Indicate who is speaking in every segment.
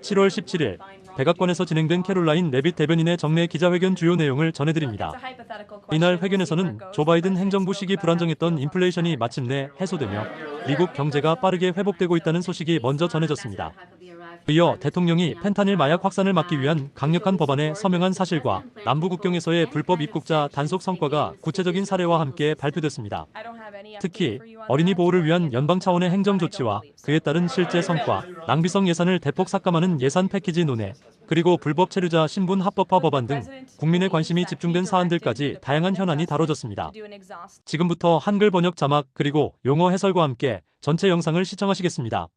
Speaker 1: 7월 17일 백악관에서 진행된 캐롤라인 레빗 대변인의 정례 기자회견 주요 내용을 전해드립니다. 이날 회견에서는 조 바이든 행정부 시기 불안정했던 인플레이션이 마침내 해소되며 미국 경제가 빠르게 회복되고 있다는 소식이 먼저 전해졌습니다. 이어 대통령이 펜타닐 마약 확산을 막기 위한 강력한 법안에 서명한 사실과 남부 국경에서의 불법 입국자 단속 성과가 구체적인 사례와 함께 발표됐습니다. 특히 어린이 보호를 위한 연방 차원의 행정 조치와 그에 따른 실제 성과, 낭비성 예산을 대폭 삭감하는 예산 패키지 논의, 그리고 불법 체류자 신분 합법화 법안 등 국민의 관심이 집중된 사안들까지 다양한 현안이 다뤄졌습니다. 지금부터 한글 번역 자막 그리고 용어 해설과 함께 전체 영상을 시청하시겠습니다.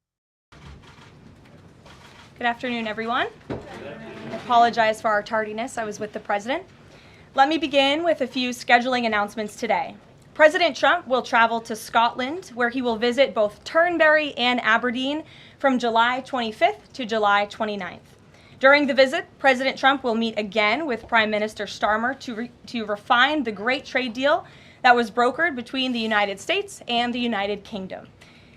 Speaker 2: Good afternoon, everyone. I apologize for our tardiness. I was with the president. Let me begin with a few scheduling announcements today. President Trump will travel to Scotland, where he will visit both Turnberry and Aberdeen from July 25th to July 29th. During the visit, President Trump will meet again with Prime Minister Starmer to refine the great trade deal that was brokered between the United States and the United Kingdom.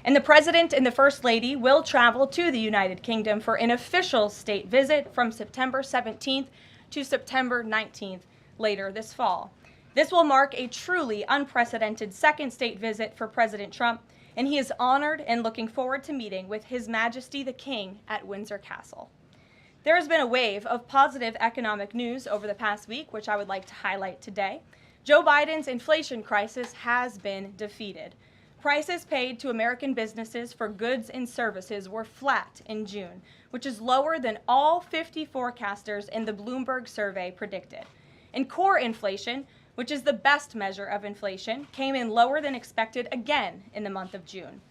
Speaker 2: And the President and the First Lady will travel to the United Kingdom for an official state visit from September 17th to September 19th later this fall. This will mark a truly unprecedented second state visit for President Trump, and he is honored and looking forward to meeting with His Majesty the King at Windsor Castle. There has been a wave of positive economic news over the past week, which I would like to highlight today. Joe Biden's inflation crisis has been defeated. Prices paid to American businesses for goods and services were flat in June, which is lower than all 50 forecasters in the Bloomberg survey predicted. And core inflation, which is the best measure of inflation, came in lower than expected again in the month of June.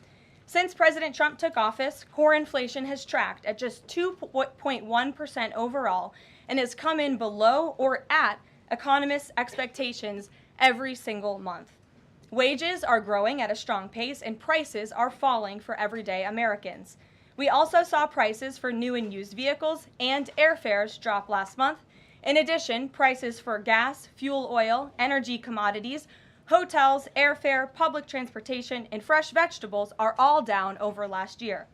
Speaker 2: Since President Trump took office, core inflation has tracked at just 2.1% overall and has come in below or at economists' expectations every single month. Wages are growing at a strong pace and prices are falling for everyday Americans. We also saw prices for new and used vehicles and airfares drop last month. In addition, prices for gas, fuel oil, energy commodities, hotels, airfare, public transportation, and fresh vegetables are all down over last year.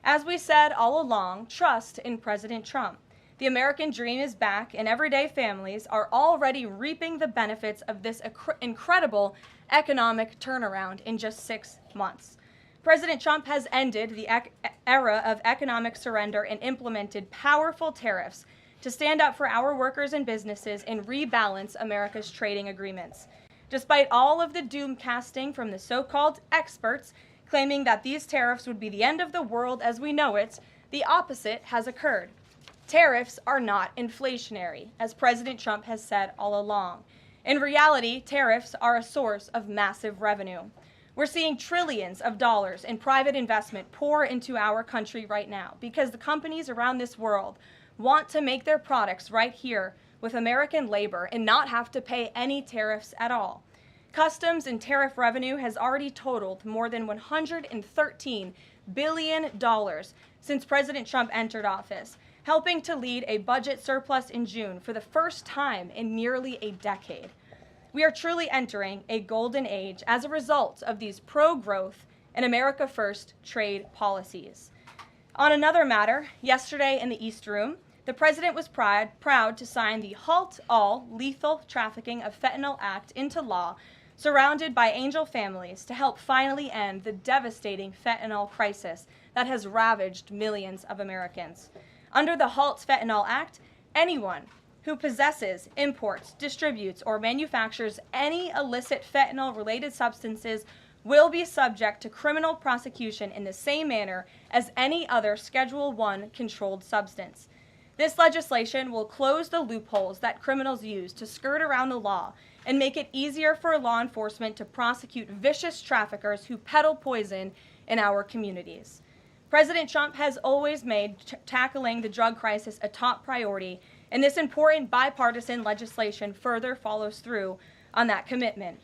Speaker 2: As we said all along, trust in President Trump. The American dream is back, and everyday families are already reaping the benefits of this incredible economic turnaround in just 6 months. President Trump has ended the era of economic surrender and implemented powerful tariffs to stand up for our workers and businesses and rebalance America's trading agreements. Despite all of the doom casting from the so-called experts claiming that these tariffs would be the end of the world as we know it, the opposite has occurred. Tariffs are not inflationary, as President Trump has said all along. In reality, tariffs are a source of massive revenue. We're seeing trillions of dollars in private investment pour into our country right now because the companies around this world want to make their products right here with American labor and not have to pay any tariffs at all. Customs and tariff revenue has already totaled more than $113 billion since President Trump entered office, helping to lead a budget surplus in June for the first time in nearly a decade. We are truly entering a golden age as a result of these pro-growth and America First trade policies. On another matter, yesterday in the East Room, the President was proud to sign the Halt All Lethal Trafficking of Fentanyl Act into law, surrounded by angel families to help finally end the devastating fentanyl crisis that has ravaged millions of Americans. Under the Halt Fentanyl Act, anyone who possesses, imports, distributes, or manufactures any illicit fentanyl-related substances will be subject to criminal prosecution in the same manner as any other Schedule I controlled substance. This legislation will close the loopholes that criminals use to skirt around the law and make it easier for law enforcement to prosecute vicious traffickers who peddle poison in our communities. President Trump has always made tackling the drug crisis a top priority, and this important bipartisan legislation further follows through on that commitment.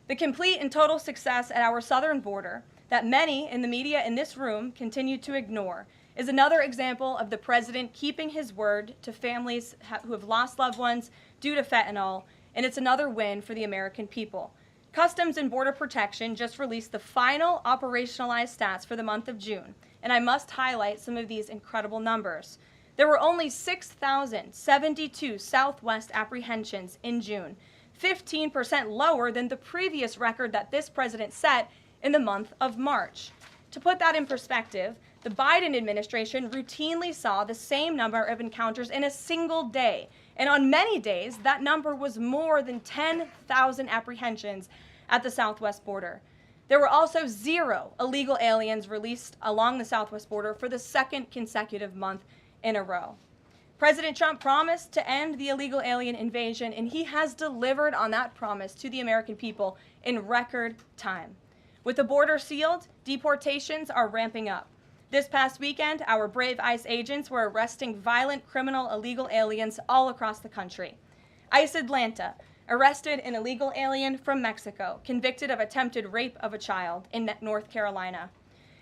Speaker 2: The complete and total success at our southern border that many in the media in this room continue to ignore is another example of the president keeping his word to families who have lost loved ones due to fentanyl, and it's another win for the American people. Customs and Border Protection just released the final operationalized stats for the month of June, and I must highlight some of these incredible numbers. There were only 6,072 Southwest apprehensions in June, 15% lower than the previous record that this president set in the month of March. To put that in perspective, the Biden administration routinely saw the same number of encounters in a single day, and on many days, that number was more than 10,000 apprehensions at the southwest border. There were also 0 illegal aliens released along the southwest border for the second consecutive month in a row. President Trump promised to end the illegal alien invasion, and he has delivered on that promise to the American people in record time. With the border sealed, deportations are ramping up. This past weekend, our brave ICE agents were arresting violent criminal illegal aliens all across the country. ICE Atlanta arrested an illegal alien from Mexico, convicted of attempted rape of a child in North Carolina.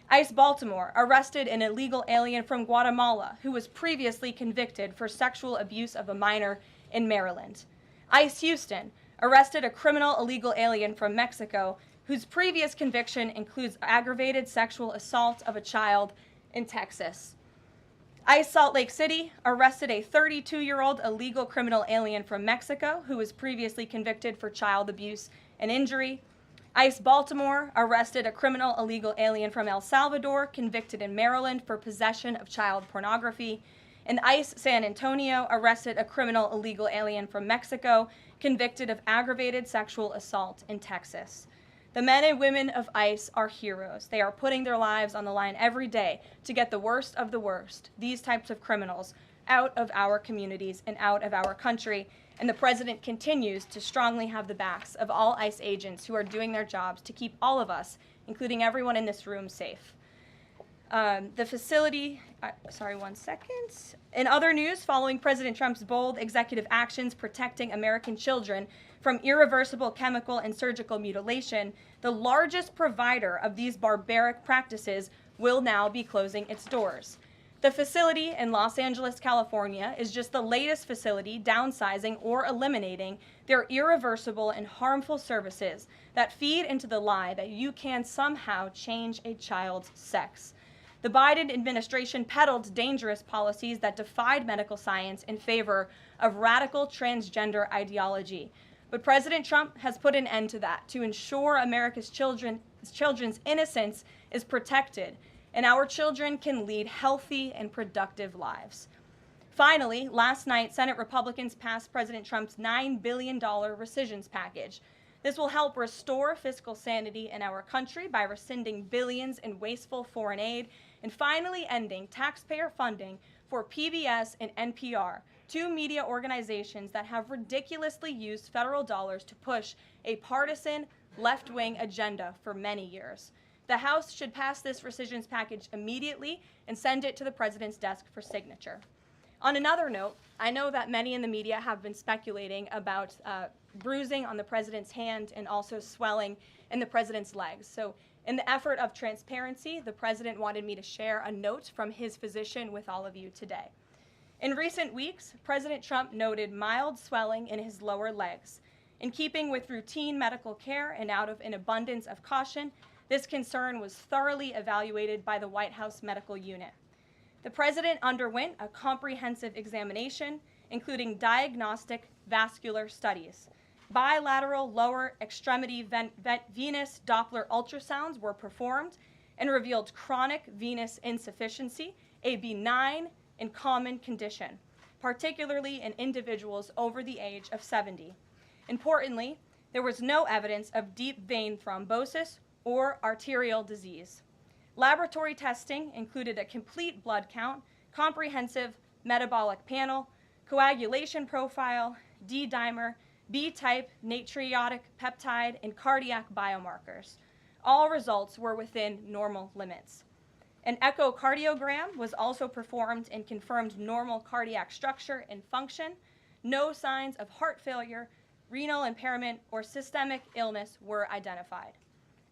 Speaker 2: ICE Baltimore arrested an illegal alien from Guatemala who was previously convicted for sexual abuse of a minor in Maryland. ICE Houston arrested a criminal illegal alien from Mexico whose previous conviction includes aggravated sexual assault of a child in Texas. ICE Salt Lake City arrested a 32-year-old illegal criminal alien from Mexico who was previously convicted for child abuse and injury. ICE Baltimore arrested a criminal illegal alien from El Salvador convicted in Maryland for possession of child pornography. And ICE San Antonio arrested a criminal illegal alien from Mexico convicted of aggravated sexual assault in Texas. The men and women of ICE are heroes. They are putting their lives on the line every day to get the worst of the worst, these types of criminals, out of our communities and out of our country. And the president continues to strongly have the backs of all ICE agents who are doing their jobs to keep all of us, including everyone in this room, safe. The facility, one second. In other news, following President Trump's bold executive actions protecting American children from irreversible chemical and surgical mutilation, the largest provider of these barbaric practices will now be closing its doors. The facility in Los Angeles, California, is just the latest facility downsizing or eliminating their irreversible and harmful services that feed into the lie that you can somehow change a child's sex. The Biden administration peddled dangerous policies that defied medical science in favor of radical transgender ideology. But President Trump has put an end to that to ensure America's children's innocence is protected and our children can lead healthy and productive lives. Finally, last night, Senate Republicans passed President Trump's $9 billion rescissions package. This will help restore fiscal sanity in our country by rescinding billions in wasteful foreign aid and finally ending taxpayer funding for PBS and NPR, two media organizations that have ridiculously used federal dollars to push a partisan left-wing agenda for many years. The House should pass this rescissions package immediately and send it to the president's desk for signature. On another note, I know that many in the media have been speculating about bruising on the president's hand and also swelling in the president's legs. So in the effort of transparency, the president wanted me to share a note from his physician with all of you today. In recent weeks, President Trump noted mild swelling in his lower legs. In keeping with routine medical care and out of an abundance of caution, this concern was thoroughly evaluated by the White House medical unit. The president underwent a comprehensive examination, including diagnostic vascular studies. Bilateral lower extremity venous Doppler ultrasounds were performed and revealed chronic venous insufficiency, a benign and common condition, particularly in individuals over the age of 70. Importantly, there was no evidence of deep vein thrombosis or arterial disease. Laboratory testing included a complete blood count, comprehensive metabolic panel, coagulation profile, D-dimer, B-type natriuretic peptide, and cardiac biomarkers. All results were within normal limits. An echocardiogram was also performed and confirmed normal cardiac structure and function. No signs of heart failure, renal impairment, or systemic illness were identified.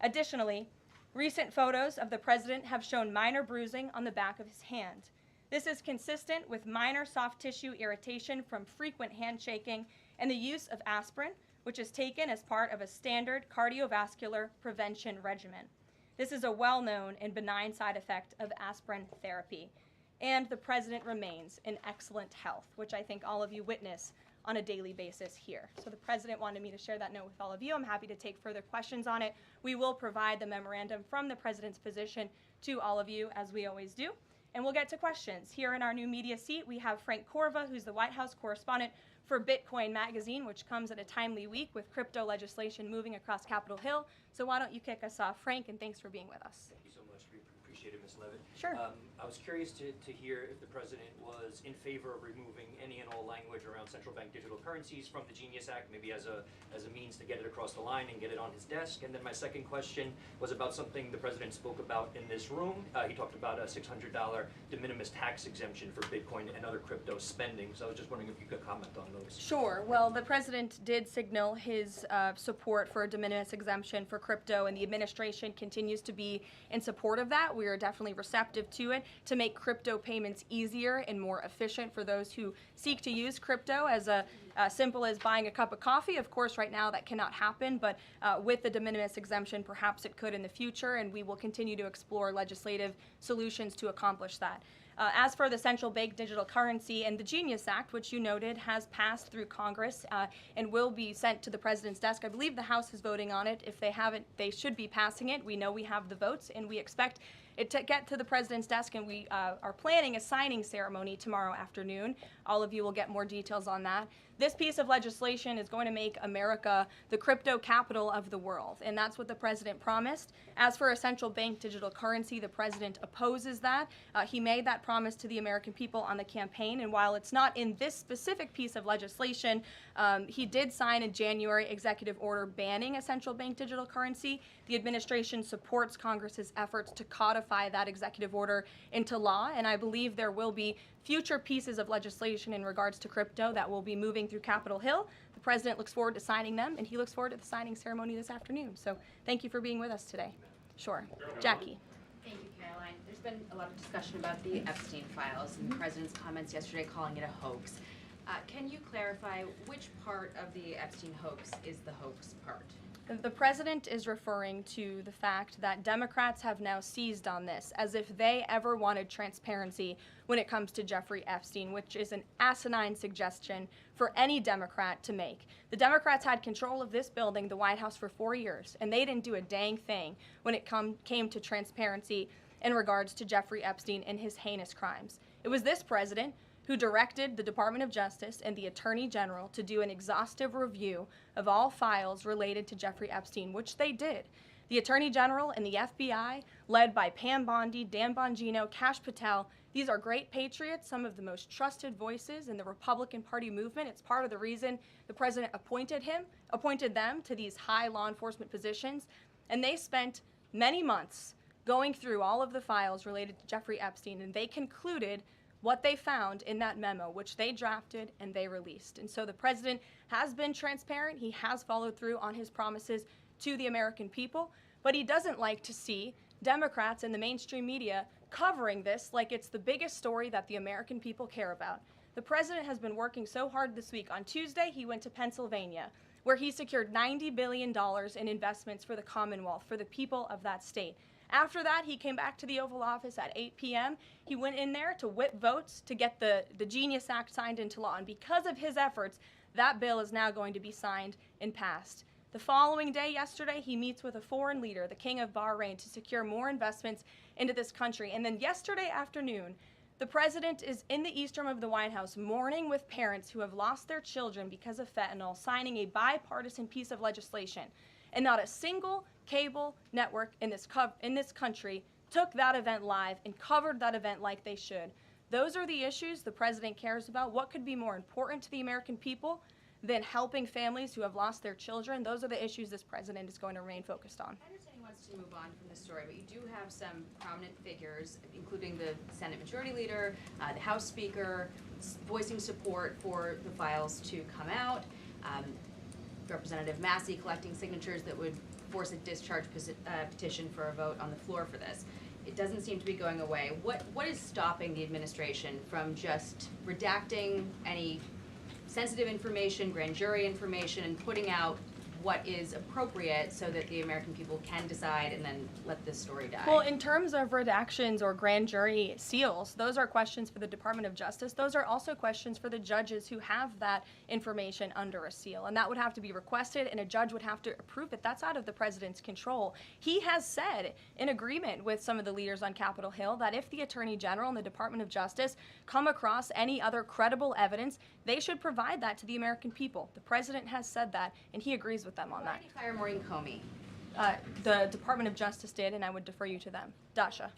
Speaker 2: Additionally, recent photos of the president have shown minor bruising on the back of his hand. This is consistent with minor soft tissue irritation from frequent handshaking and the use of aspirin, which is taken as part of a standard cardiovascular prevention regimen. This is a well-known and benign side effect of aspirin therapy. And the president remains in excellent health, which I think all of you witness on a daily basis here. So the president wanted me to share that note with all of you. I'm happy to take further questions on it. We will provide the memorandum from the president's position to all of you, as we always do. And we'll get to questions. Here in our new media seat, we have Frank Corva, who's the White House correspondent for Bitcoin Magazine, which comes at a timely week with crypto legislation moving across Capitol Hill. So why don't you kick us off, Frank, and thanks for being with us.
Speaker 3: Thank you so much. We appreciate it, Ms. Levitt.
Speaker 2: Sure.
Speaker 3: I was curious to hear if the president was in favor of removing any and all language around central bank digital currencies from the Genius Act, maybe as a means to get it across the line and get it on his desk. And then my second question was about something the president spoke about in this room. He talked about a $600 de minimis tax exemption for Bitcoin and other crypto spending. So I was just wondering if you could comment on those.
Speaker 2: Sure. Well, the president did signal his support for a de minimis exemption for crypto, and the administration continues to be in support of that. We are definitely receptive to it to make crypto payments easier and more efficient for those who seek to use crypto as simple as buying a cup of coffee. Of course, right now that cannot happen, but with the de minimis exemption, perhaps it could in the future, and we will continue to explore legislative solutions to accomplish that. As for the central bank digital currency and the Genius Act, which you noted has passed through Congress and will be sent to the president's desk. I believe the House is voting on it. If they haven't, they should be passing it. We know we have the votes, and we expect it to get to the president's desk, and we are planning a signing ceremony tomorrow afternoon. All of you will get more details on that. This piece of legislation is going to make America the crypto capital of the world, and that's what the president promised. As for a central bank digital currency, the president opposes that. He made that promise to the American people on the campaign, and while it's not in this specific piece of legislation, he did sign a January executive order banning a central bank digital currency. The administration supports Congress's efforts to codify that executive order into law, and I believe there will be future pieces of legislation in regards to crypto that will be moving through Capitol Hill. The president looks forward to signing them, and he looks forward to the signing ceremony this afternoon. So thank you for being with us today. Sure. Jackie.
Speaker 4: Thank you, Caroline. There's been a lot of discussion about the Epstein files and the president's comments yesterday calling it a hoax. Can you clarify which part of the Epstein hoax is the hoax part?
Speaker 2: The president is referring to the fact that Democrats have now seized on this as if they ever wanted transparency when it comes to Jeffrey Epstein, which is an asinine suggestion for any Democrat to make. The Democrats had control of this building, the White House, for 4 years, and they didn't do a dang thing when it came to transparency in regards to Jeffrey Epstein and his heinous crimes. It was this president who directed the Department of Justice and the Attorney General to do an exhaustive review of all files related to Jeffrey Epstein, which they did. The Attorney General and the FBI, led by Pam Bondi, Dan Bongino, Kash Patel, these are great patriots, some of the most trusted voices in the Republican Party movement. It's part of the reason the president appointed them to these high law enforcement positions, and they spent many months going through all of the files related to Jeffrey Epstein, and they concluded what they found in that memo, which they drafted and they released. And so the president has been transparent. He has followed through on his promises to the American people, but he doesn't like to see Democrats and the mainstream media covering this like it's the biggest story that the American people care about. The president has been working so hard this week. On Tuesday, he went to Pennsylvania, where he secured $90 billion in investments for the Commonwealth, for the people of that state. After that, he came back to the Oval Office at 8 p.m. He went in there to whip votes to get the Genius Act signed into law. And because of his efforts, that bill is now going to be signed and passed. The following day, yesterday, he meets with a foreign leader, the King of Bahrain, to secure more investments into this country. And then yesterday afternoon, the president is in the East Room of the White House mourning with parents who have lost their children because of fentanyl, signing a bipartisan piece of legislation. And not a single cable network in this country took that event live and covered that event like they should. Those are the issues the president cares about. What could be more important to the American people than helping families who have lost their children? Those are the issues this president is going to remain focused on.
Speaker 4: I understand he wants to move on from this story, but you do have some prominent figures, including the Senate Majority Leader, the House Speaker, voicing support for the files to come out. Representative Massey collecting signatures that would force a discharge petition for a vote on the floor for this. It doesn't seem to be going away. What is stopping the administration from just redacting any sensitive information, grand jury information, and putting out what is appropriate so that the American people can decide and then let this story die?
Speaker 2: Well, in terms of redactions or grand jury seals, those are questions for the Department of Justice. Those are also questions for the judges who have that information under a seal. And that would have to be requested, and a judge would have to approve it. That's out of the president's control. He has said, in agreement with some of the leaders on Capitol Hill, that if the Attorney General and the Department of Justice come across any other credible evidence, they should provide that to the American people. The president has said that, and he agrees with them on
Speaker 4: Why
Speaker 2: that.
Speaker 4: did you fire Maureen Comey?
Speaker 2: The Department of Justice did, and I would defer you to them. Dasha.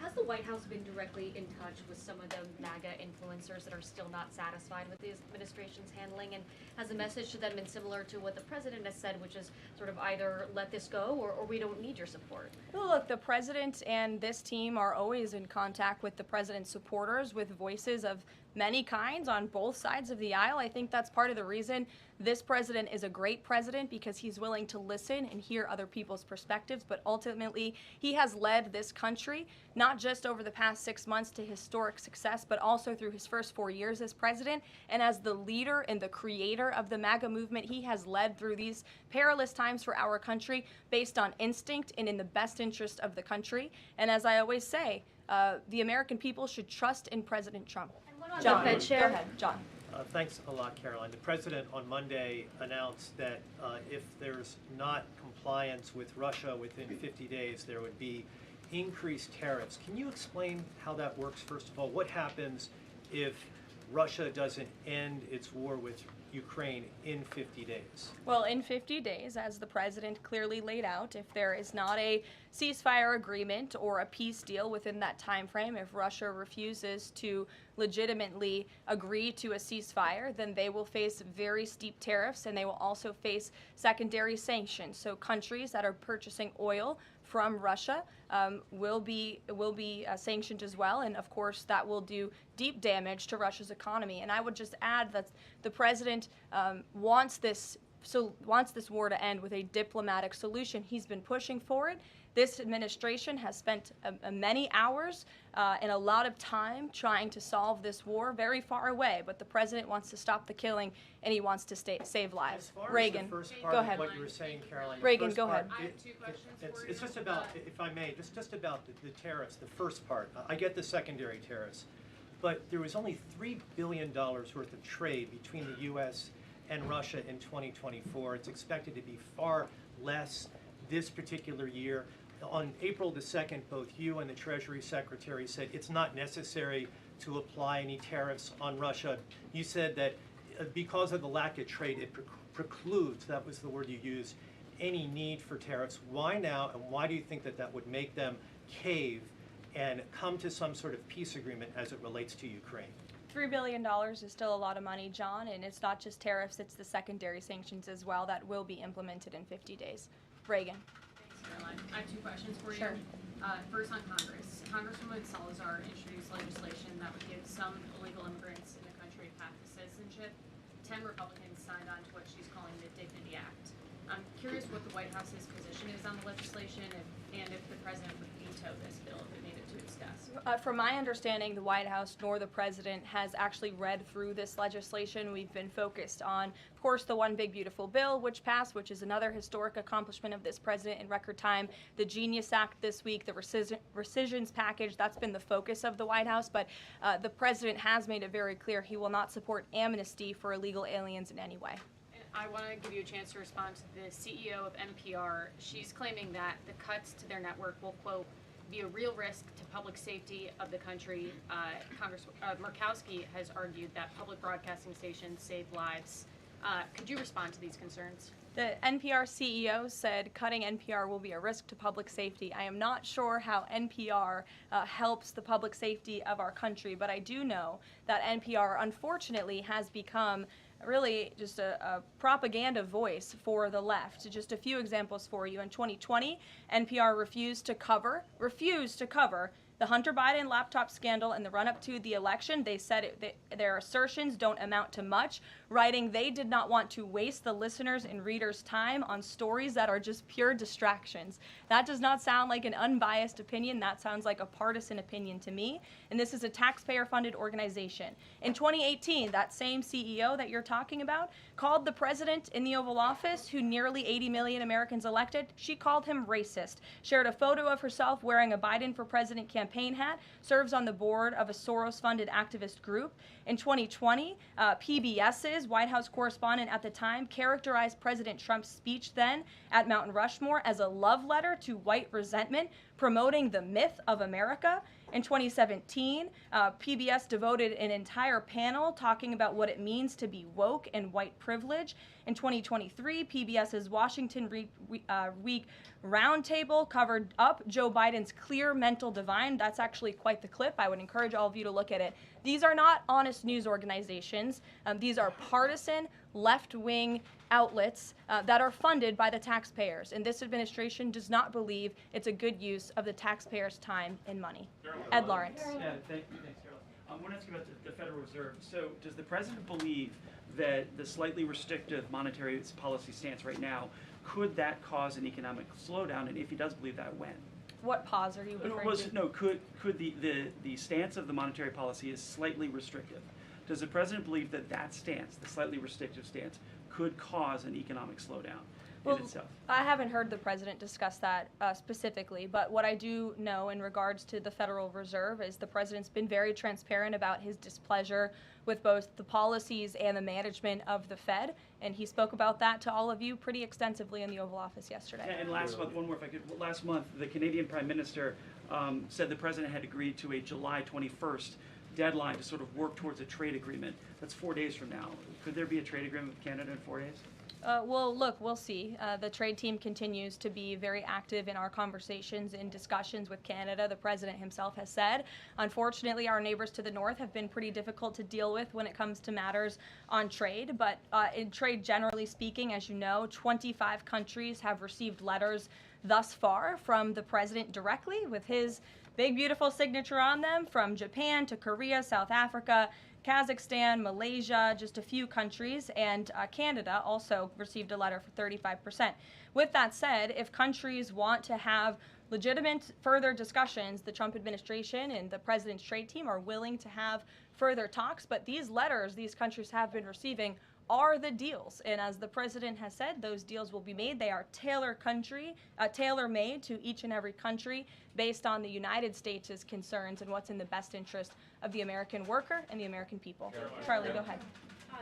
Speaker 5: Has the White House been directly in touch with some of the MAGA influencers that are still not satisfied with the administration's handling? And has the message to them been similar to what the president has said, which is sort of either let this go or we don't need your support?
Speaker 2: Well, look, the president and this team are always in contact with the president's supporters, with voices of many kinds on both sides of the aisle. I think that's part of the reason this president is a great president, because he's willing to listen and hear other people's perspectives. But ultimately, he has led this country, not just over the past 6 months to historic success, but also through his first 4 years as president. And as the leader and the creator of the MAGA movement, he has led through these perilous times for our country based on instinct and in the best interest of the country. And as I always say, the American people should trust in President Trump. John,
Speaker 5: Fed chair?
Speaker 2: go ahead, John.
Speaker 6: Thanks a lot, Caroline. The president on Monday announced that if there's not compliance with Russia within 50 days, there would be increased tariffs. Can you explain how that works, first of all? What happens if Russia doesn't end its war with Ukraine in 50 days?
Speaker 2: Well, in 50 days, as the president clearly laid out, if there is not a ceasefire agreement or a peace deal within that time frame, if Russia refuses to legitimately agree to a ceasefire, then they will face very steep tariffs, and they will also face secondary sanctions. So countries that are purchasing oil from Russia will be sanctioned as well, and of course that will do deep damage to Russia's economy. And I would just add that the president wants this war to end with a diplomatic solution. He's been pushing for it. This administration has spent many hours and a lot of time trying to solve this war very far away, but the president wants to stop the killing, and he wants to save lives.
Speaker 6: As far
Speaker 2: Reagan,
Speaker 6: as the first part
Speaker 2: go
Speaker 6: of
Speaker 2: ahead.
Speaker 6: what you were saying, Caroline. the
Speaker 2: Reagan,
Speaker 6: first
Speaker 2: go
Speaker 6: part,
Speaker 2: ahead.
Speaker 7: I have two questions for you.
Speaker 6: It's just about, if I may, just about the tariffs, the first part. I get the secondary tariffs, but there was only $3 billion worth of trade between the U.S. and Russia in 2024. It's expected to be far less this particular year. On April the 2nd, both you and the Treasury Secretary said it's not necessary to apply any tariffs on Russia. You said that because of the lack of trade, it precludes, that was the word you used, any need for tariffs. Why now, and why do you think that that would make them cave and come to some sort of peace agreement as it relates to Ukraine?
Speaker 2: $3 billion is still a lot of money, John, and it's not just tariffs, it's the secondary sanctions as well that will be implemented in 50 days. Reagan.
Speaker 7: Thanks, Caroline. I have two questions for you.
Speaker 2: Sure.
Speaker 7: First on Congress. Congresswoman Salazar introduced legislation that would give some illegal immigrants in the country a path to citizenship. 10 Republicans signed on to what she's calling the Dignity Act. I'm curious what the White House's position is on the legislation and if the president would veto this bill if it made it to its desk.
Speaker 2: From my understanding, the White House nor the president has actually read through this legislation. We've been focused on, of course, the One Big Beautiful Bill, which passed, which is another historic accomplishment of this president in record time. The Genius Act this week, the rescissions package, that's been the focus of the White House. But the president has made it very clear he will not support amnesty for illegal aliens in any way.
Speaker 7: I want to give you a chance to respond to the CEO of NPR. She's claiming that the cuts to their network will, quote, be a real risk to public safety of the country. Murkowski has argued that public broadcasting stations save lives. Could you respond to these concerns?
Speaker 2: The NPR CEO said cutting NPR will be a risk to public safety. I am not sure how NPR helps the public safety of our country, but I do know that NPR, unfortunately, has become really just a propaganda voice for the left. Just a few examples for you. In 2020, NPR refused to cover The Hunter Biden laptop scandal in the run-up to the election, they said their assertions don't amount to much, writing they did not want to waste the listeners' and readers' time on stories that are just pure distractions. That does not sound like an unbiased opinion. That sounds like a partisan opinion to me. And this is a taxpayer-funded organization. In 2018, that same CEO that you're talking about called the president in the Oval Office, who nearly 80 million Americans elected, she called him racist, shared a photo of herself wearing a Biden for President campaign hat, serves on the board of a Soros-funded activist group. In 2020, PBS's White House correspondent at the time characterized President Trump's speech then at Mount Rushmore as a love letter to white resentment, promoting the myth of America. In 2017, PBS devoted an entire panel talking about what it means to be woke and white privilege. In 2023, PBS's Washington Week Roundtable covered up Joe Biden's clear mental divide. That's actually quite the clip. I would encourage all of you to look at it. These are not honest news organizations. These are partisan, left-wing outlets that are funded by the taxpayers. And this administration does not believe it's a good use of the taxpayers' time and money. Ed Lawrence.
Speaker 8: Yeah, thanks, Carol. I want to ask you about the Federal Reserve. So does the president believe that the slightly restrictive monetary policy stance right now, could that cause an economic slowdown? And if he does believe that, when?
Speaker 2: What pause are you referring to?
Speaker 8: No, could the stance of the monetary policy is slightly restrictive? Does the president believe that that stance, the slightly restrictive stance, could cause an economic slowdown in itself?
Speaker 2: I haven't heard the president discuss that specifically, but what I do know in regards to the Federal Reserve is the president's been very transparent about his displeasure with both the policies and the management of the Fed, and he spoke about that to all of you pretty extensively in the Oval Office yesterday.
Speaker 8: And last month, one more if I could, last month the Canadian Prime Minister said the president had agreed to a July 21st deadline to sort of work towards a trade agreement. That's 4 days from now. Could there be a trade agreement with Canada in 4 days?
Speaker 2: Well, look, we'll see. The trade team continues to be very active in our conversations and discussions with Canada. The president himself has said, unfortunately, our neighbors to the north have been pretty difficult to deal with when it comes to matters on trade. But in trade, generally speaking, as you know, 25 countries have received letters thus far from the president directly with his big, beautiful signature on them, from Japan to Korea, South Africa, Kazakhstan, Malaysia, just a few countries, and Canada also received a letter for 35%. With that said, if countries want to have legitimate further discussions, the Trump administration and the president's trade team are willing to have further talks, but these letters these countries have been receiving are the deals. And as the president has said, those deals will be made. They are tailor-made to each and every country based on the United States' concerns and what's in the best interest of the American worker and the American people. Charlie, go ahead.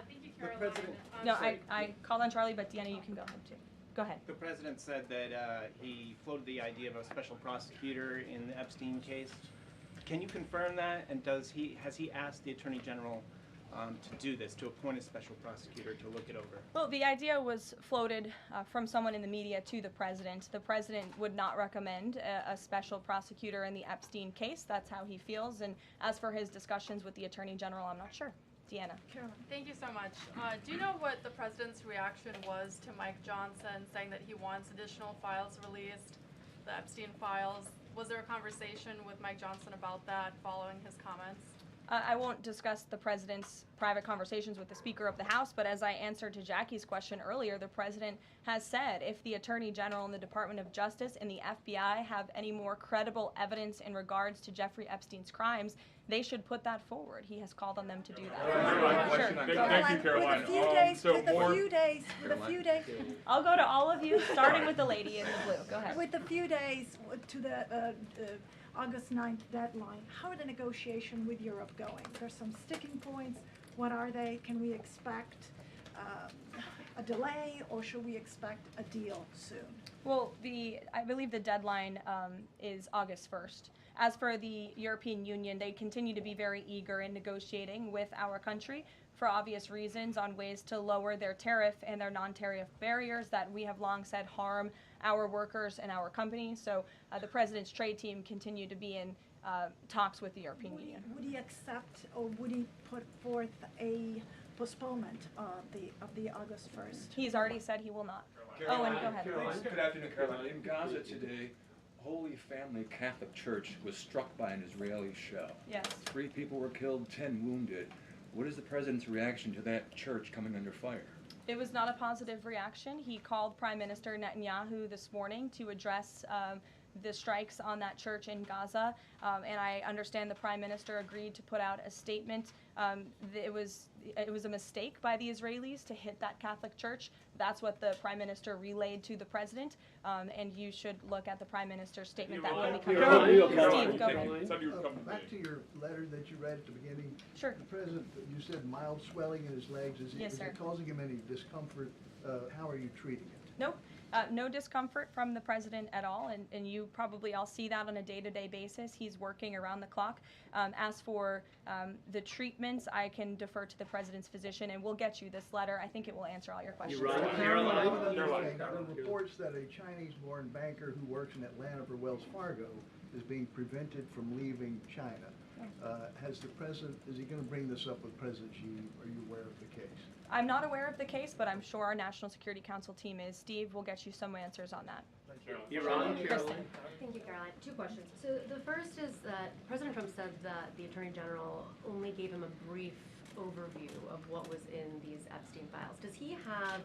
Speaker 7: Thank you, Caroline.
Speaker 2: No, I called on Charlie, but Deanna, you can go ahead too. Go ahead.
Speaker 9: The president said that he floated the idea of a special prosecutor in the Epstein case. Can you confirm that? And has he asked the Attorney General to do this, to appoint a special prosecutor to look it over?
Speaker 2: Well, the idea was floated from someone in the media to the president. The president would not recommend a special prosecutor in the Epstein case. That's how he feels. And as for his discussions with the Attorney General, I'm not sure. Deanna.
Speaker 10: Thank you so much. Do you know what the president's reaction was to Mike Johnson saying that he wants additional files released, the Epstein files? Was there a conversation with Mike Johnson about that following his comments?
Speaker 2: I won't discuss the president's private conversations with the Speaker of the House, but as I answered to Jackie's question earlier, the president has said if the Attorney General and the Department of Justice and the FBI have any more credible evidence in regards to Jeffrey Epstein's crimes, they should put that forward. He has called on them to do that.
Speaker 11: Thank you, Caroline.
Speaker 12: With a few days.
Speaker 2: I'll go to all of you, starting with the lady in the blue. Go ahead.
Speaker 12: With a few days to the August 9th deadline, how are the negotiations with Europe going? There's some sticking points. What are they? Can we expect a delay, or should we expect a deal soon?
Speaker 2: Well, I believe the deadline is August 1st. As for the European Union, they continue to be very eager in negotiating with our country for obvious reasons on ways to lower their tariff and their non-tariff barriers that we have long said harm our workers and our companies. So the president's trade team continue to be in talks with the European Union.
Speaker 12: Would he accept, or would he put forth a postponement of the August 1st?
Speaker 2: He's already said he will not.
Speaker 11: Caroline,
Speaker 2: Owen, go ahead.
Speaker 11: Good afternoon, Caroline. In Gaza today, Holy Family Catholic Church was struck by an Israeli shell.
Speaker 2: Yes.
Speaker 11: 3 people were killed, 10 wounded. What is the president's reaction to that church coming under fire?
Speaker 2: It was not a positive reaction. He called Prime Minister Netanyahu this morning to address the strikes on that church in Gaza, and I understand the Prime Minister agreed to put out a statement. It was a mistake by the Israelis to hit that Catholic church. That's what the Prime Minister relayed to the President, and you should look at the Prime Minister's statement that will be coming out. Steve, go ahead.
Speaker 13: Back to your letter that you read at the beginning.
Speaker 2: Sure.
Speaker 13: The President, you said mild swelling in his legs.
Speaker 2: Yes,
Speaker 13: is
Speaker 2: sir.
Speaker 13: it causing him any discomfort? How are you treating it?
Speaker 2: Nope. No discomfort from the President at all, and you probably all see that on a day-to-day basis. He's working around the clock. As for the treatments, I can defer to the President's physician, and we'll get you this letter. I think it will answer all your questions.
Speaker 13: There are reports that a Chinese-born banker who works in Atlanta for Wells Fargo is being prevented from leaving China. Has the President, is he going to bring this up with President Xi? Are you aware of the case?
Speaker 2: I'm not aware of the case, but I'm sure our National Security Council team is. Steve will get you some answers on that. Kristen.
Speaker 14: Thank you, Caroline. 2 questions. So the first is that President Trump said that the Attorney General only gave him a brief overview of what was in these Epstein files. Does he have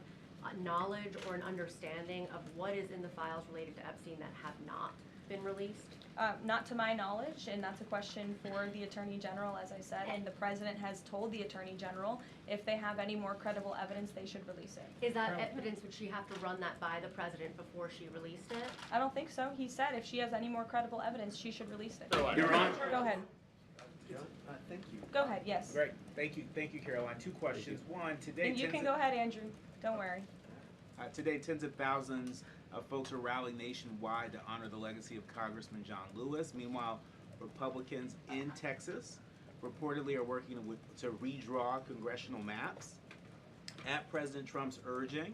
Speaker 14: knowledge or an understanding of what is in the files related to Epstein that have not been released?
Speaker 2: Not to my knowledge, and that's a question for the Attorney General, as I said, and the President has told the Attorney General if they have any more credible evidence, they should release it.
Speaker 14: Is that evidence, would she have to run that by the President before she released it?
Speaker 2: I don't think so. He said if she has any more credible evidence, she should release it.
Speaker 15: You're on.
Speaker 2: Go ahead.
Speaker 15: Thank you.
Speaker 2: Go ahead, yes.
Speaker 15: Great. Thank you, Caroline. 2 questions. One, today.
Speaker 2: And you can go ahead, Andrew. Don't worry.
Speaker 15: Today, tens of thousands of folks are rallying nationwide to honor the legacy of Congressman John Lewis. Meanwhile, Republicans in Texas reportedly are working to redraw congressional maps at President Trump's urging.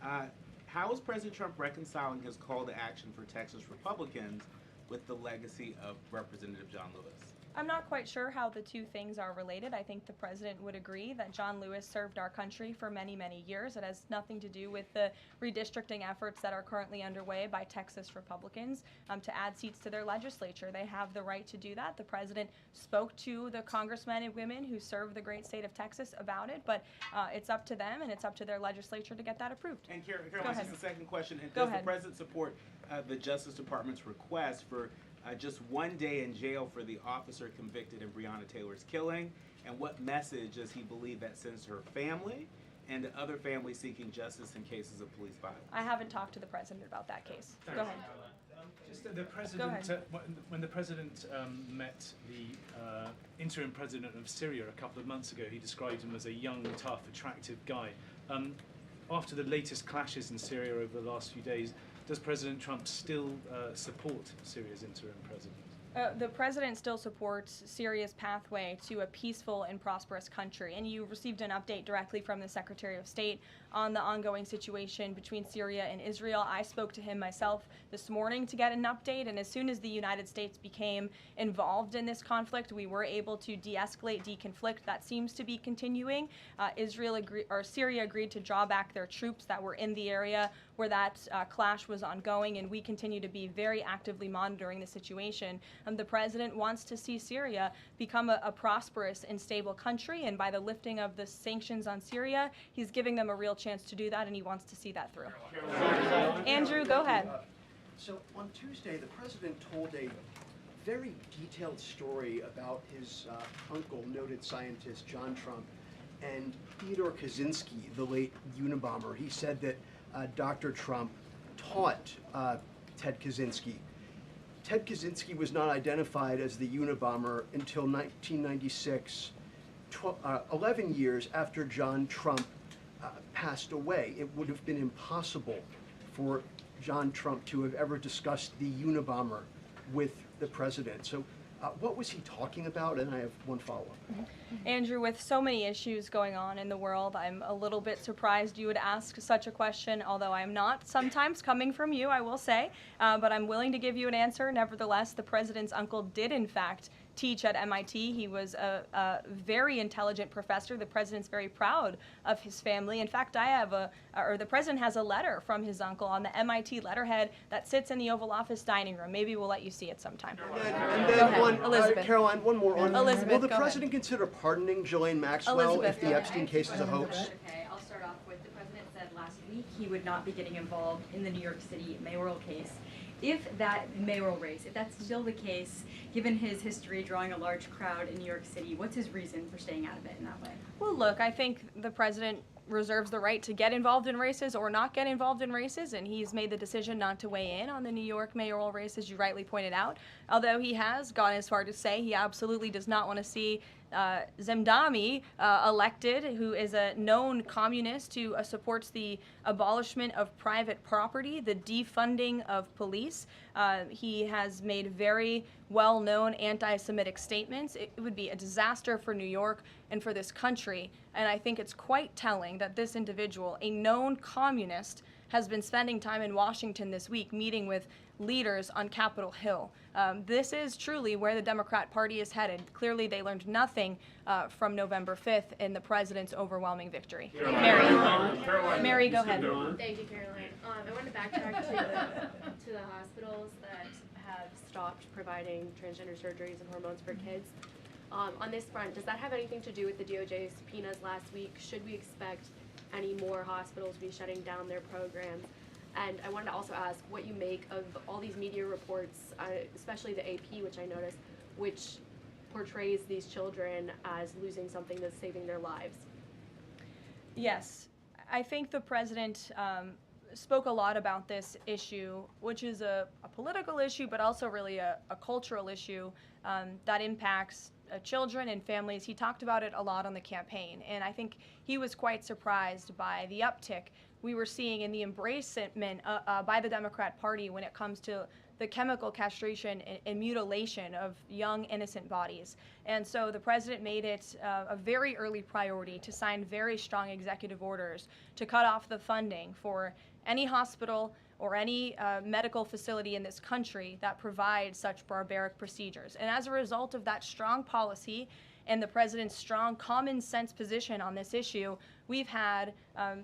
Speaker 15: How is President Trump reconciling his call to action for Texas Republicans with the legacy of Representative John Lewis?
Speaker 2: I'm not quite sure how the 2 things are related. I think the President would agree that John Lewis served our country for many, many years. It has nothing to do with the redistricting efforts that are currently underway by Texas Republicans to add seats to their legislature. They have the right to do that. The President spoke to the congressmen and women who serve the great state of Texas about it, but it's up to them and it's up to their legislature to get that approved.
Speaker 15: And Caroline, just a second question. And
Speaker 2: Go
Speaker 15: does
Speaker 2: ahead.
Speaker 15: the President support the Justice Department's request for just 1 day in jail for the officer convicted in Breonna Taylor's killing? And what message does he believe that sends to her family and to other families seeking justice in cases of police violence?
Speaker 2: I haven't talked to the President about that case. Go ahead.
Speaker 16: Just the President, when the President met the interim President of Syria a couple of months ago, he described him as a young, tough, attractive guy. After the latest clashes in Syria over the last few days, does President Trump still support Syria's interim president?
Speaker 2: The President still supports Syria's pathway to a peaceful and prosperous country, and you received an update directly from the Secretary of State on the ongoing situation between Syria and Israel. I spoke to him myself this morning to get an update, and as soon as the United States became involved in this conflict, we were able to de-escalate, deconflict. That seems to be continuing. Syria agreed to draw back their troops that were in the area where that clash was ongoing, and we continue to be very actively monitoring the situation. The President wants to see Syria become a prosperous and stable country, and by the lifting of the sanctions on Syria, he's giving them a real chance to do that, and he wants to see that through. Andrew, go ahead.
Speaker 17: So on Tuesday, the President told a very detailed story about his uncle, noted scientist John Trump, and Theodore Kaczynski, the late Unabomber. He said that Dr. Trump taught Ted Kaczynski. Ted Kaczynski was not identified as the Unabomber until 1996, 11 years after John Trump passed away. It would have been impossible for John Trump to have ever discussed the Unabomber with the president. So what was he talking about? And I have one follow-up.
Speaker 2: Andrew, with so many issues going on in the world, I'm a little bit surprised you would ask such a question, although I'm not sometimes coming from you, I will say, but I'm willing to give you an answer. Nevertheless, the president's uncle did, in fact, teach at MIT. He was a very intelligent professor. The president's very proud of his family. In fact, the president has a letter from his uncle on the MIT letterhead that sits in the Oval Office dining room. Maybe we'll let you see it sometime.
Speaker 17: And then Caroline, one more on.
Speaker 2: Elizabeth,
Speaker 17: will the
Speaker 2: go
Speaker 17: president consider pardoning Ghislaine Maxwell if the Epstein case is a hoax?
Speaker 18: Okay, I'll start off with the president said last week he would not be getting involved in the New York City mayoral case. If that mayoral race, if that's still the case, given his history drawing a large crowd in New York City, what's his reason for staying out of it in that way?
Speaker 2: Well, look, I think the president reserves the right to get involved in races or not get involved in races, and he's made the decision not to weigh in on the New York mayoral race, as you rightly pointed out, although he has gone as far to say he absolutely does not want to see Zemdami elected, who is a known communist who supports the abolishment of private property, the defunding of police. He has made very well-known anti-Semitic statements. It would be a disaster for New York and for this country, and I think it's quite telling that this individual, a known communist, has been spending time in Washington this week meeting with leaders on Capitol Hill. This is truly where the Democrat Party is headed. Clearly, they learned nothing from November 5th in the president's overwhelming victory. Mary, go ahead.
Speaker 19: Thank you, Caroline. I want to backtrack to the hospitals that have stopped providing transgender surgeries and hormones for kids. On this front, does that have anything to do with the DOJ's subpoenas last week? Should we expect any more hospitals to be shutting down their programs? And I wanted to also ask what you make of all these media reports, especially the AP, which I noticed, which portrays these children as losing something that's saving their lives.
Speaker 2: Yes, I think the president spoke a lot about this issue, which is a political issue, but also really a cultural issue that impacts children and families. He talked about it a lot on the campaign, and I think he was quite surprised by the uptick we were seeing in the embracement by the Democrat Party when it comes to the chemical castration and mutilation of young, innocent bodies. And so the president made it a very early priority to sign very strong executive orders to cut off the funding for any hospital or any medical facility in this country that provides such barbaric procedures. And as a result of that strong policy and the president's strong common sense position on this issue, we've had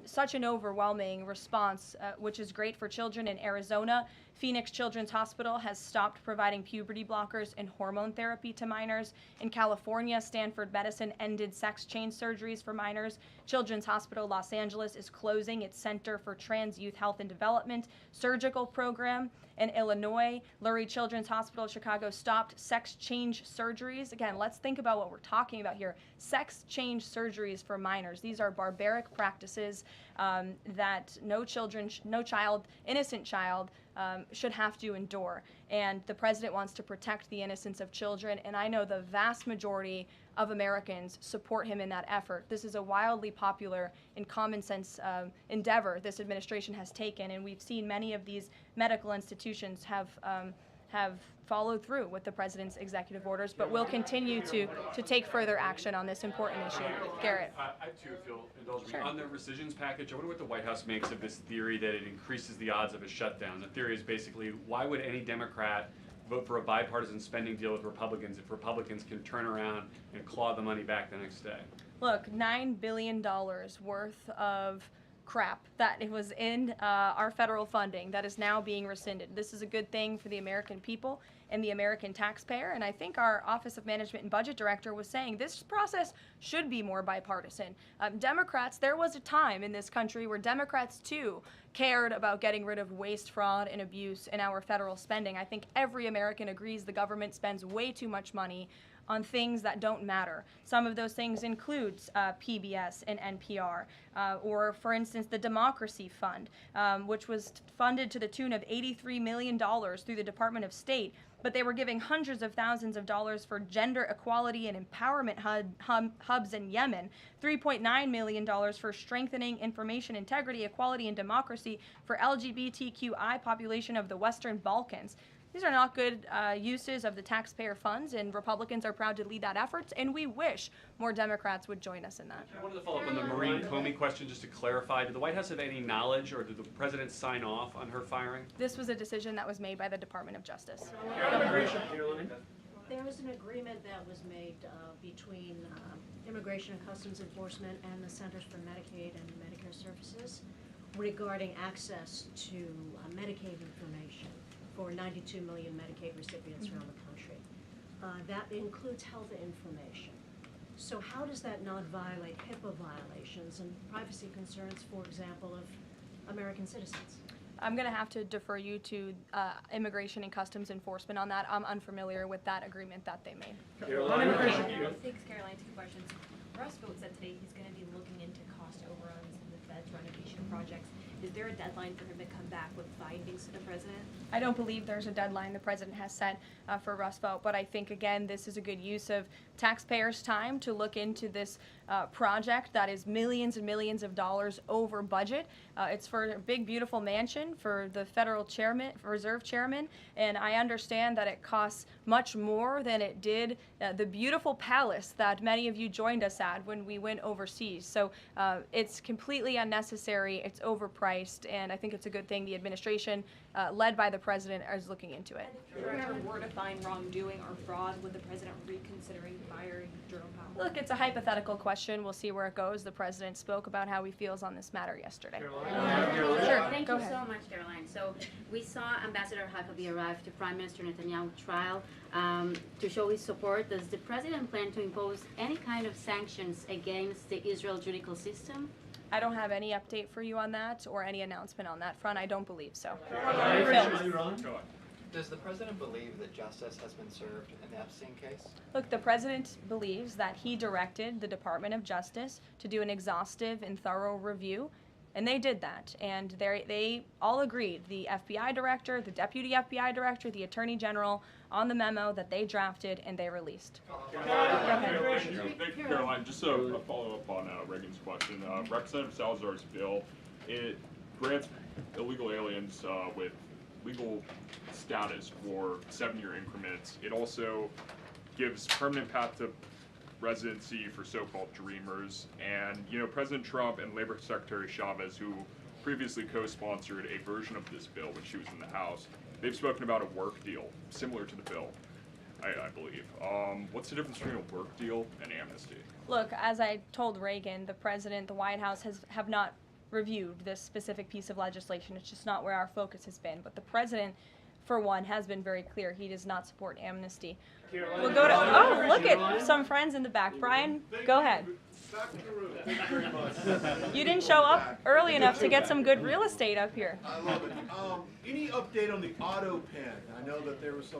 Speaker 2: such an overwhelming response, which is great for children in Arizona. Phoenix Children's Hospital has stopped providing puberty blockers and hormone therapy to minors. In California, Stanford Medicine ended sex change surgeries for minors. Children's Hospital Los Angeles is closing its Center for Trans Youth Health and Development surgical program. In Illinois, Lurie Children's Hospital Chicago stopped sex change surgeries. Again, let's think about what we're talking about here. Sex change surgeries for minors. These are barbaric practices that innocent child should have to endure. And the president wants to protect the innocence of children, and I know the vast majority of Americans support him in that effort. This is a wildly popular and common sense endeavor this administration has taken, and we've seen many of these medical institutions have followed through with the president's executive orders, but we'll continue to take further action on this important issue. Garrett.
Speaker 20: I too, if you'll indulge me.
Speaker 2: Sure.
Speaker 20: On the rescissions package, I wonder what the White House makes of this theory that it increases the odds of a shutdown. The theory is basically, why would any Democrat vote for a bipartisan spending deal with Republicans if Republicans can turn around and claw the money back the next day?
Speaker 2: Look, $9 billion worth of crap that it was in our federal funding that is now being rescinded. This is a good thing for the American people and the American taxpayer, and I think our Office of Management and Budget Director was saying this process should be more bipartisan. Democrats, there was a time in this country where Democrats too cared about getting rid of waste, fraud, and abuse in our federal spending. I think every American agrees the government spends way too much money on things that don't matter. Some of those things includes PBS and NPR, or for instance, the Democracy Fund, which was funded to the tune of $83 million through the Department of State, but they were giving hundreds of thousands of dollars for gender equality and empowerment hubs in Yemen, $3.9 million for strengthening information integrity, equality, and democracy for LGBTQI population of the Western Balkans. These are not good uses of the taxpayer funds, and Republicans are proud to lead that effort, and we wish more Democrats would join us in that.
Speaker 20: I wanted to follow up on the Maureen Comey question just to clarify. Did the White House have any knowledge, or did the president sign off on her firing?
Speaker 2: This was a decision that was made by the Department of Justice.
Speaker 21: There was an agreement that was made between Immigration and Customs Enforcement and the Centers for Medicaid and Medicare Services regarding access to Medicaid information for 92 million Medicaid recipients around the country. That includes health information. So how does that not violate HIPAA violations and privacy concerns, for example, of American citizens?
Speaker 2: I'm going to have to defer you to Immigration and Customs Enforcement on that. I'm unfamiliar with that agreement that they made.
Speaker 22: Thanks, Caroline. Two questions. Russ Vought said today he's going to be looking into cost overruns in the Fed's renovation projects. Is there a deadline for him to come back with findings to the president?
Speaker 2: I don't believe there's a deadline the president has set for Russ Vought, but I think, again, this is a good use of taxpayers' time to look into this project that is millions and millions of dollars over budget. It's for a big, beautiful mansion for the federal chairman, reserve chairman, and I understand that it costs much more than it did the beautiful palace that many of you joined us at when we went overseas. So it's completely unnecessary, it's overpriced, and I think it's a good thing the administration, led by the president, is looking into it.
Speaker 22: If there ever were to find wrongdoing or fraud, would the president reconsidering firing Jerome Powell?
Speaker 2: Look, it's a hypothetical question. We'll see where it goes. The president spoke about how he feels on this matter yesterday.
Speaker 23: Sure, thank
Speaker 2: Go
Speaker 23: you
Speaker 2: ahead.
Speaker 23: so much, Caroline. So we saw Ambassador Huckabee arrive to Prime Minister Netanyahu's trial to show his support. Does the president plan to impose any kind of sanctions against the Israel judicial system?
Speaker 2: I don't have any update for you on that or any announcement on that front. I don't believe so.
Speaker 24: Does the president believe that justice has been served in the Epstein case?
Speaker 2: Look, the president believes that he directed the Department of Justice to do an exhaustive and thorough review, and they did that. And they all agreed, the FBI director, the deputy FBI director, the attorney general, on the memo that they drafted and they released.
Speaker 25: Thank you, Caroline. Just a follow-up on Reagan's question. Representative Salazar's bill, it grants illegal aliens with legal status for 7-year increments. It also gives permanent path to residency for so-called dreamers. And, you know, President Trump and Labor Secretary Chavez, who previously co-sponsored a version of this bill when she was in the House, they've spoken about a work deal similar to the bill, I believe. What's the difference between a work deal and amnesty?
Speaker 2: Look, as I told Reagan, the president, the White House have not reviewed this specific piece of legislation. It's just not where our focus has been. But the president, for one, has been very clear. He does not support amnesty. We'll go to, oh, look at some friends in the back. Brian, go ahead. You didn't show up early enough to get some good real estate up here.
Speaker 26: I love it. Any update on the auto pen? I know that there was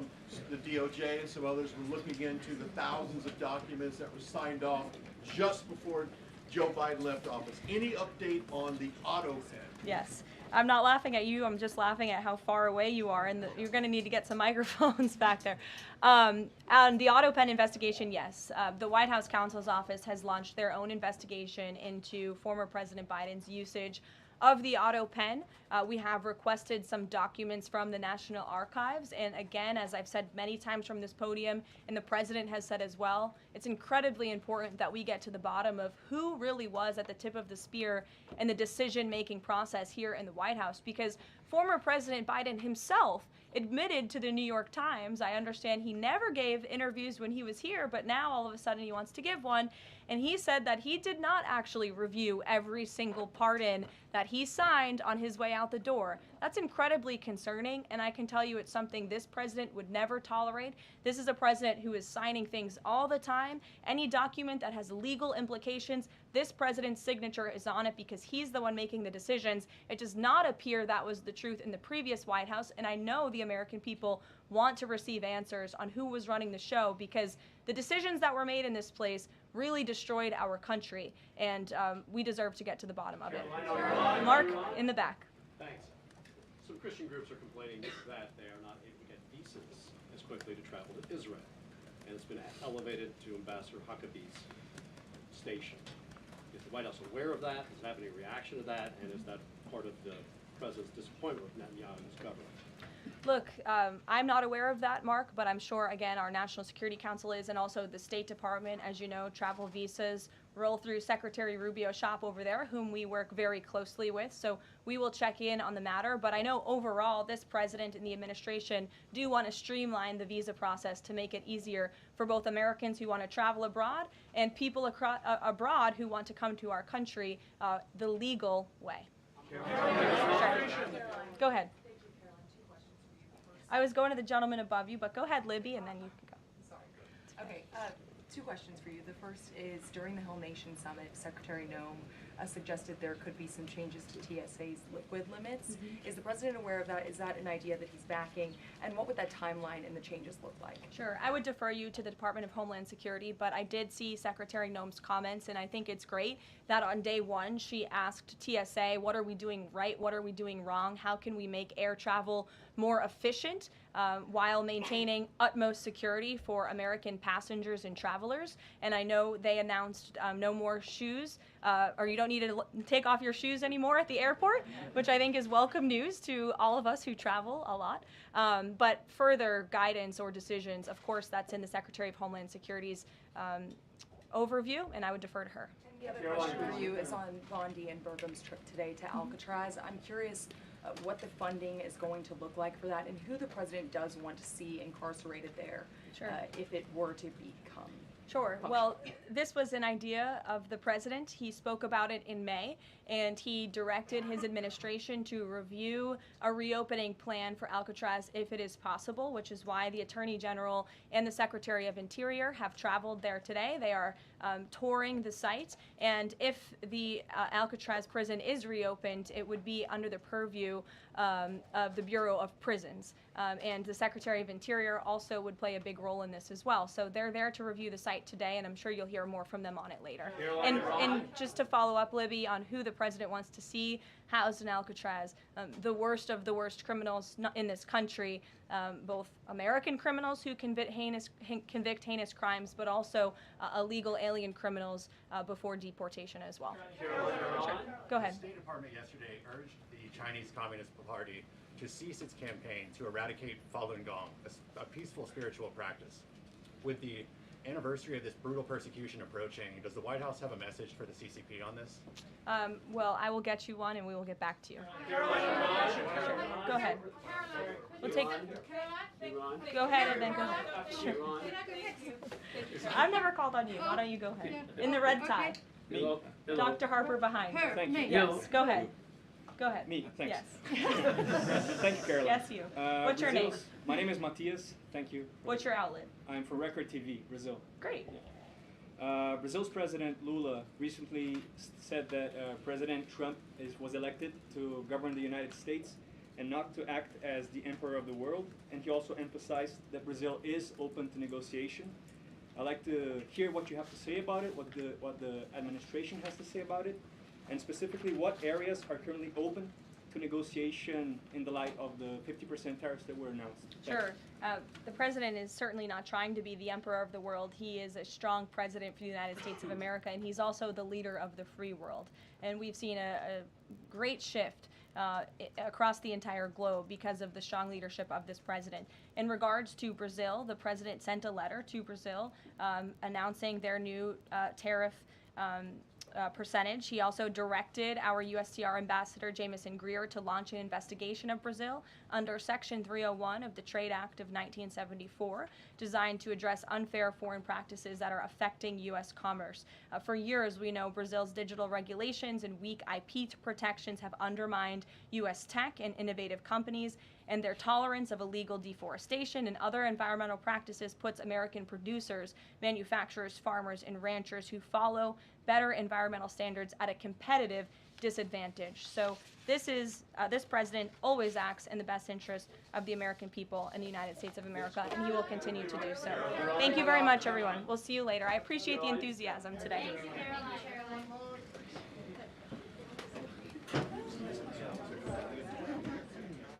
Speaker 26: the DOJ and some others were looking into the thousands of documents that were signed off just before Joe Biden left office. Any update on the auto pen?
Speaker 2: Yes. I'm not laughing at you. I'm just laughing at how far away you are, and you're going to need to get some microphones back there. On the auto pen investigation, yes. The White House counsel's office has launched their own investigation into former President Biden's usage of the auto pen. We have requested some documents from the National Archives, and again, as I've said many times from this podium, and the president has said as well, it's incredibly important that we get to the bottom of who really was at the tip of the spear in the decision-making process here in the White House, because former President Biden himself admitted to the New York Times, I understand he never gave interviews when he was here, but now all of a sudden he wants to give one, and he said that he did not actually review every single pardon that he signed on his way out the door. That's incredibly concerning, and I can tell you it's something this president would never tolerate. This is a president who is signing things all the time. Any document that has legal implications, this president's signature is on it because he's the one making the decisions. It does not appear that was the truth in the previous White House, and I know the American people want to receive answers on who was running the show, because the decisions that were made in this place really destroyed our country, and we deserve to get to the bottom of it. Mark, in the back.
Speaker 27: Thanks. Some Christian groups are complaining that they are not able to get visas as quickly to travel to Israel, and it's been elevated to Ambassador Huckabee's station. Is the White House aware of that? Does it have any reaction to that? And is that part of the president's disappointment with Netanyahu and his government?
Speaker 2: Look, I'm not aware of that, Mark, but I'm sure, again, our National Security Council is, and also the State Department. As you know, travel visas roll through Secretary Rubio's shop over there, whom we work very closely with. So we will check in on the matter. But I know overall, this president and the administration do want to streamline the visa process to make it easier for both Americans who want to travel abroad and people abroad who want to come to our country the legal way. Sure. Go ahead. I was going to the gentleman above you, but go ahead, Libby, and then you can go.
Speaker 1: Okay, two questions for you. The first is, during the Whole Nation Summit, Secretary Noem suggested there could be some changes to TSA's liquid limits. Is the president aware of that? Is that an idea that he's backing? And what would that timeline and the changes look like?
Speaker 2: Sure. I would defer you to the Department of Homeland Security, but I did see Secretary Noem's comments, and I think it's great that on day one she asked TSA, what are we doing right? What are we doing wrong? How can we make air travel more efficient while maintaining utmost security for American passengers and travelers? And I know they announced no more shoes, or you don't need to take off your shoes anymore at the airport, which I think is welcome news to all of us who travel a lot. But further guidance or decisions, of course, that's in the Secretary of Homeland Security's overview, and I would defer to her.
Speaker 1: The other question for you is on Bondi and Burgum's trip today to Alcatraz. I'm curious what the funding is going to look like for that and who the president does want to see incarcerated there if it were to become.
Speaker 2: Sure. Well, this was an idea of the president. He spoke about it in May, and he directed his administration to review a reopening plan for Alcatraz if it is possible, which is why the Attorney General and the Secretary of Interior have traveled there today. They are touring the site, and if the Alcatraz prison is reopened, it would be under the purview of the Bureau of Prisons. And the Secretary of Interior also would play a big role in this as well. So they're there to review the site today, and I'm sure you'll hear more from them on it later. And just to follow up, Libby, on who the president wants to see housed in Alcatraz, the worst of the worst criminals in this country, both American criminals who convict heinous crimes, but also illegal alien criminals before deportation as well. Sure. Go ahead.
Speaker 3: The State Department yesterday urged the Chinese Communist Party to cease its campaign to eradicate Falun Gong, a peaceful spiritual practice. With the anniversary of this brutal persecution approaching, does the White House have a message for the CCP on this?
Speaker 2: Well, I will get you one, and we will get back to you. Sure. Go ahead. We'll take. Go ahead, and then go ahead. Sure. I've never called on you. Why don't you go ahead? In the red tie.
Speaker 4: Me.
Speaker 2: Dr. Harper behind.
Speaker 4: Thank you.
Speaker 2: Yes. Go ahead. Go ahead.
Speaker 4: Me. Thanks.
Speaker 2: Yes.
Speaker 4: Thank you, Caroline.
Speaker 2: Yes, you. What's your name?
Speaker 4: My name is Matias. Thank you.
Speaker 2: What's your outlet?
Speaker 4: I'm for Record TV, Brazil.
Speaker 2: Great.
Speaker 4: Brazil's President Lula recently said that President Trump was elected to govern the United States and not to act as the emperor of the world. And he also emphasized that Brazil is open to negotiation. I'd like to hear what you have to say about it, what the administration has to say about it, and specifically what areas are currently open to negotiation in the light of the 50% tariffs that were announced.
Speaker 2: Sure. The president is certainly not trying to be the emperor of the world. He is a strong president for the United States of America, and he's also the leader of the free world. And we've seen a great shift across the entire globe because of the strong leadership of this president. In regards to Brazil, the president sent a letter to Brazil announcing their new tariff percentage. He also directed our USTR ambassador, Jameson Greer, to launch an investigation of Brazil under Section 301 of the Trade Act of 1974, designed to address unfair foreign practices that are affecting U.S. commerce. For years, we know Brazil's digital regulations and weak IP protections have undermined U.S. tech and innovative companies, and their tolerance of illegal deforestation and other environmental practices puts American producers, manufacturers, farmers, and ranchers who follow better environmental standards at a competitive disadvantage. So this president always acts in the best interest of the American people and the United States of America, and he will continue to do so. Thank you very much, everyone. We'll see you later. I appreciate the enthusiasm today.